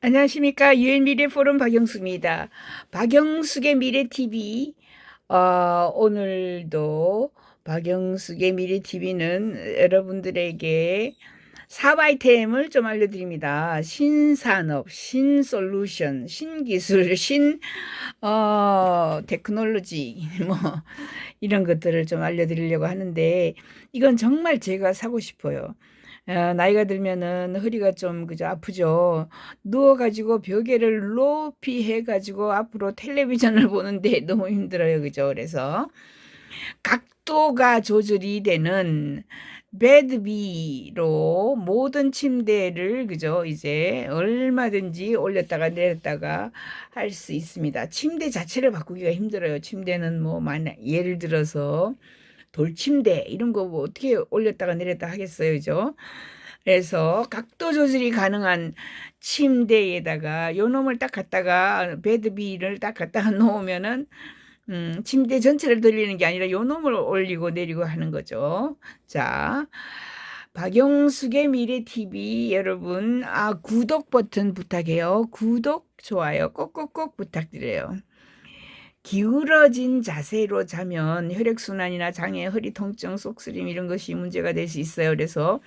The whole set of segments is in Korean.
안녕하십니까. 유엔미래 포럼 박영숙입니다. 박영숙의 미래TV. 오늘도 박영숙의 미래TV는 여러분들에게 사업 아이템을 좀 알려드립니다. 신산업, 신솔루션, 신기술, 테크놀로지, 뭐, 이런 것들을 좀 알려드리려고 하는데, 이건 정말 제가 사고 싶어요. 나이가 들면은 허리가 좀 그저 아프죠. 누워가지고 벽에를 높이 해가지고 앞으로 텔레비전을 보는데 너무 힘들어요. 그죠? 그래서 각도가 조절이 되는 베드비로 모든 침대를 그죠? 이제 얼마든지 올렸다가 내렸다가 할 수 있습니다. 침대 자체를 바꾸기가 힘들어요. 침대는 뭐 만약 예를 들어서 돌침대 이런 거 뭐 어떻게 올렸다가 내렸다 하겠어요, 그죠? 그래서 각도 조절이 가능한 침대에다가 요 놈을 딱 갖다가 베드비를 딱 갖다가 놓으면은 침대 전체를 돌리는 게 아니라 요 놈을 올리고 내리고 하는 거죠. 자, 박영숙의 미래TV 여러분, 구독 버튼 부탁해요. 구독, 좋아요 꼭꼭꼭 부탁드려요. 기울어진 자세로 자면 혈액순환이나 장애, 허리 통증, 속쓰림 이런 것이 문제가 될 수 있어요. 그래서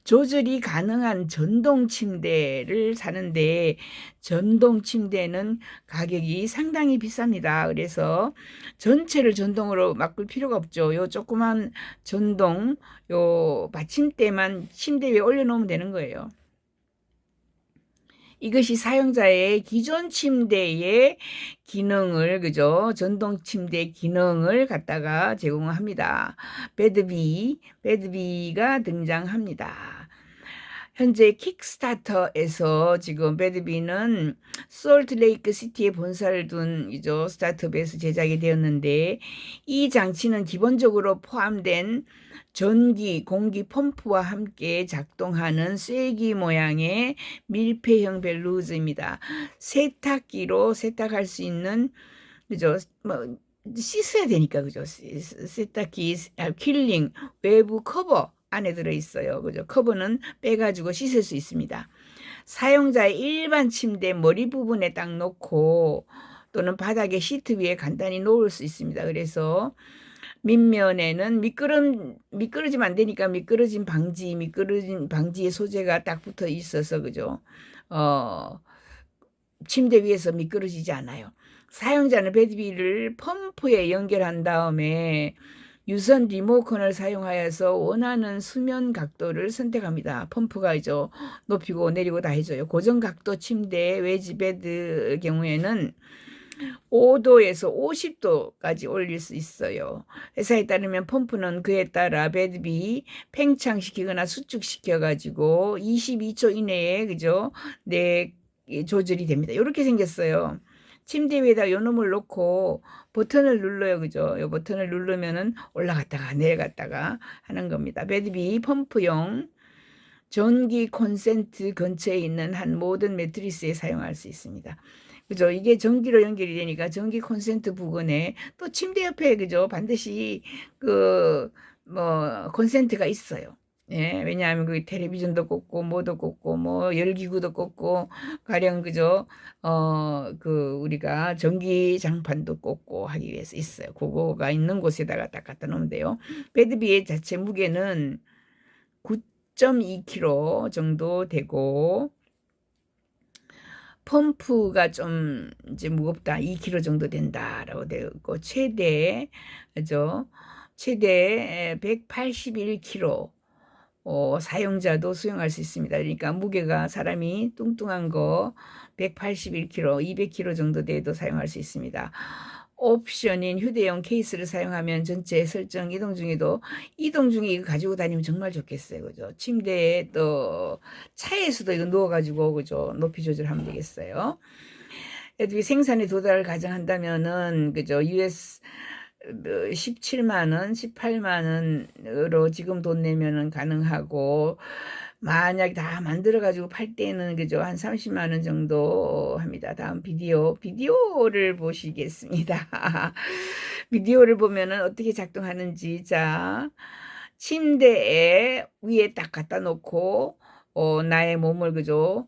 조절이 가능한 전동 침대를 사는데 전동 침대는 가격이 상당히 비쌉니다. 그래서 전체를 전동으로 바꿀 필요가 없죠. 요 조그만 전동 요 받침대만 침대 위에 올려놓으면 되는 거예요. 이것이 사용자의 기존 침대의 기능을, 그죠? 전동 침대 기능을 갖다가 제공합니다. 베드비가 등장합니다. 현재 킥스타터에서 지금 베드비는 솔트레이크 시티에 본사를 둔 이죠 스타트업에서 제작이 되었는데 이 장치는 기본적으로 포함된 전기, 공기 펌프와 함께 작동하는 쐐기 모양의 밀폐형 벨루즈입니다. 세탁기로 세탁할 수 있는 그죠? 뭐 씻어야 되니까 그죠? 세탁기 킬링 외부 커버 안에 들어 있어요. 그죠? 커버는 빼가지고 씻을 수 있습니다. 사용자의 일반 침대 머리 부분에 딱 놓고 또는 바닥에 시트 위에 간단히 놓을 수 있습니다. 그래서 밑면에는 미끄러지면 안 되니까 미끄러진 방지의 소재가 딱 붙어 있어서 그죠? 어, 침대 위에서 미끄러지지 않아요. 사용자는 배드비를 펌프에 연결한 다음에 유선 리모컨을 사용하여서 원하는 수면 각도를 선택합니다. 펌프가 이죠 높이고 내리고 다 해줘요. 고정 각도 침대 웨지 베드 경우에는 5도에서 50도까지 올릴 수 있어요. 회사에 따르면 펌프는 그에 따라 베드비 팽창시키거나 수축시켜 가지고 22초 이내에 그죠? 네, 조절이 됩니다. 이렇게 생겼어요. 침대 위에다 요 놈을 놓고 버튼을 눌러요. 그죠? 요 버튼을 누르면은 올라갔다가 내려갔다가 하는 겁니다. 베드비 펌프용 전기 콘센트 근처에 있는 한 모든 매트리스에 사용할 수 있습니다. 그죠? 이게 전기로 연결이 되니까 전기 콘센트 부근에 또 침대 옆에 그죠? 반드시 뭐 콘센트가 있어요. 예, 왜냐하면 그 텔레비전도 꽂고 뭐도 꽂고 뭐 열기구도 꽂고 가령 그죠? 우리가 전기 장판도 꽂고 하기 위해서 있어요. 그거가 있는 곳에다가 딱 갖다 놓으면 돼요. 배드비의 자체 무게는 9.2kg 정도 되고 펌프가 좀 이제 무겁다. 2kg 정도 된다라고 되고 그죠? 최대 181kg 사용자도 수용할 수 있습니다. 그러니까 무게가 사람이 뚱뚱한 거 181kg, 200kg 정도 돼도 사용할 수 있습니다. 옵션인 휴대용 케이스를 사용하면 전체 설정 이동 중에 이거 가지고 다니면 정말 좋겠어요. 그죠? 침대에 또 차에서도 이거 누워가지고 그죠? 높이 조절하면 되겠어요. 생산에 도달을 가정한다면은 그죠? US 17만 원, 18만 원으로 지금 돈 내면은 가능하고 만약 다 만들어 가지고 팔 때는 그죠? 한 30만 원 정도 합니다. 다음 비디오를 보시겠습니다. 비디오를 보면은 어떻게 작동하는지 자 침대에 위에 딱 갖다 놓고 나의 몸을 그죠?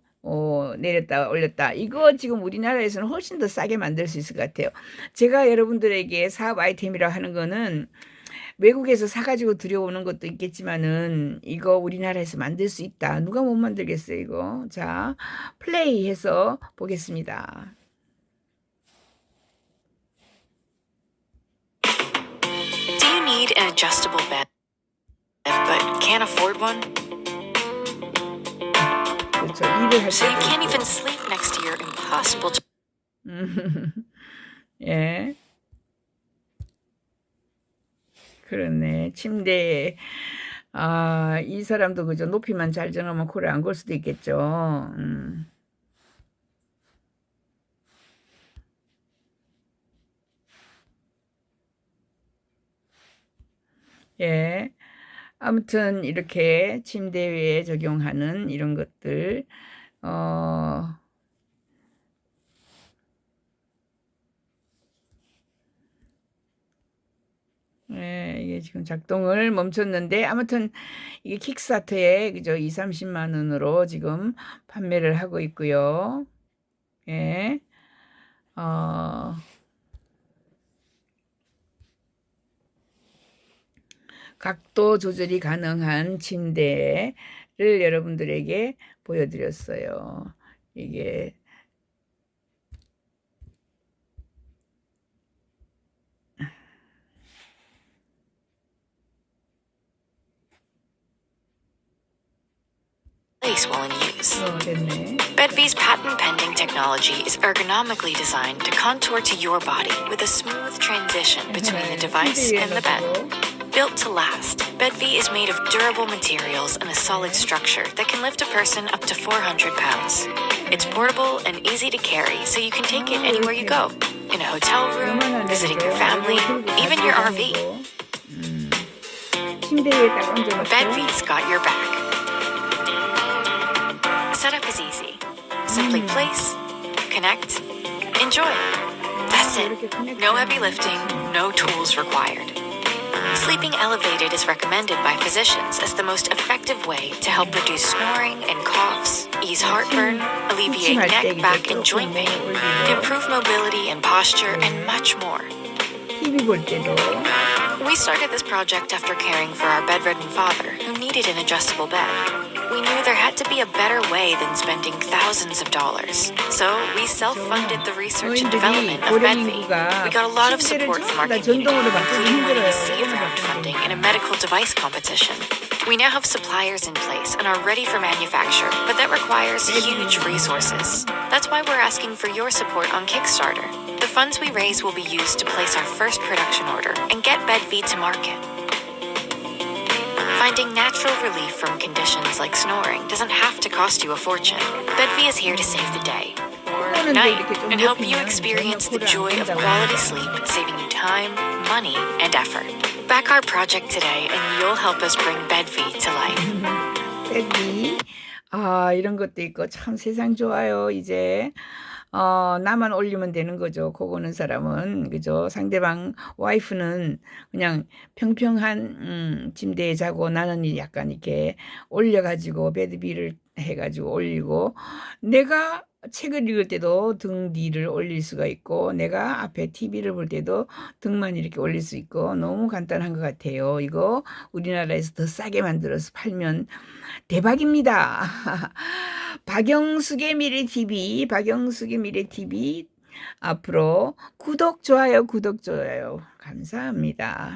내렸다 올렸다. 이거 지금 우리나라에서는 훨씬 더 싸게 만들 수 있을 것 같아요. 제가 여러분들에게 사업 아이템이라 하는 거는 외국에서 사가지고 들여오는 것도 있겠지만은 이거 우리나라에서 만들 수 있다. 누가 못 만들겠어요, 이거. 자, 플레이해서 보겠습니다. Do you need an adjustable bed, but can't afford one? 그렇죠. 일을 할 So you 때도 can't even 있고. sleep next to your impossible 예. 그렇네. 침대에, 이 사람도 그죠. 높이만 잘 정하면 코를 안 골 수도 있겠죠. 예. 아무튼 이렇게 침대 위에 적용하는 이런 것들, 어, 예, 이게 지금 작동을 멈췄는데, 아무튼 이게 킥스타터에 그죠. 2, 30만 원으로 지금 판매를 하고 있고요. 예. 각도 조절이 가능한 침대를 여러분들에게 보여드렸어요. 이게 place while in use. 됐네. BedV's patent-pending technology is ergonomically designed to contour to your body with a smooth transition between the device and the bed. Built to last, BedV is made of durable materials and a solid structure that can lift a person up to 400 pounds. It's portable and easy to carry, so you can take it anywhere you go. In a hotel room, visiting your family, even your RV. 침대 위에 딱 얹어놓고 BedV's got your back. Setup is easy. Simply place, connect, enjoy. That's it. No heavy lifting, no tools required. Sleeping elevated is recommended by physicians as the most effective way to help reduce snoring and coughs, ease heartburn, alleviate neck, back, and joint pain, improve mobility and posture, and much more. TV 볼 때도 We started this project after caring for our bedridden father who needed an adjustable bed. We knew there had to be a better way than spending thousands of dollars. So we self-funded the research and development of BedV. We got a lot of support from our community, including winning a seed round funding in a medical device competition. We now have suppliers in place and are ready for manufacture, but that requires huge resources. That's why we're asking for your support on Kickstarter. The funds we raise will be used to place our first production order and get BedV to market. Finding natural relief from conditions like snoring doesn't have to cost you a fortune. BedV is here to save the day or night and help you experience the joy of quality sleep, saving you time, money, and effort. Back our project today and you'll help us bring BedV to life. 밴디 이런 것도 있고 참 세상 좋아요. 이제 나만 올리면 되는 거죠. 그거 오는 사람은 그죠. 상대방 와이프는 그냥 평평한 침대에 자고 나는 약간 이렇게 올려가지고 베드비를 해가지고 올리고 내가 책을 읽을 때도 등 뒤를 올릴 수가 있고 내가 앞에 TV를 볼 때도 등만 이렇게 올릴 수 있고 너무 간단한 것 같아요. 이거 우리나라에서 더 싸게 만들어서 팔면 대박입니다. 박영숙의 미래TV, 박영숙의 미래TV 앞으로 구독, 좋아요 감사합니다.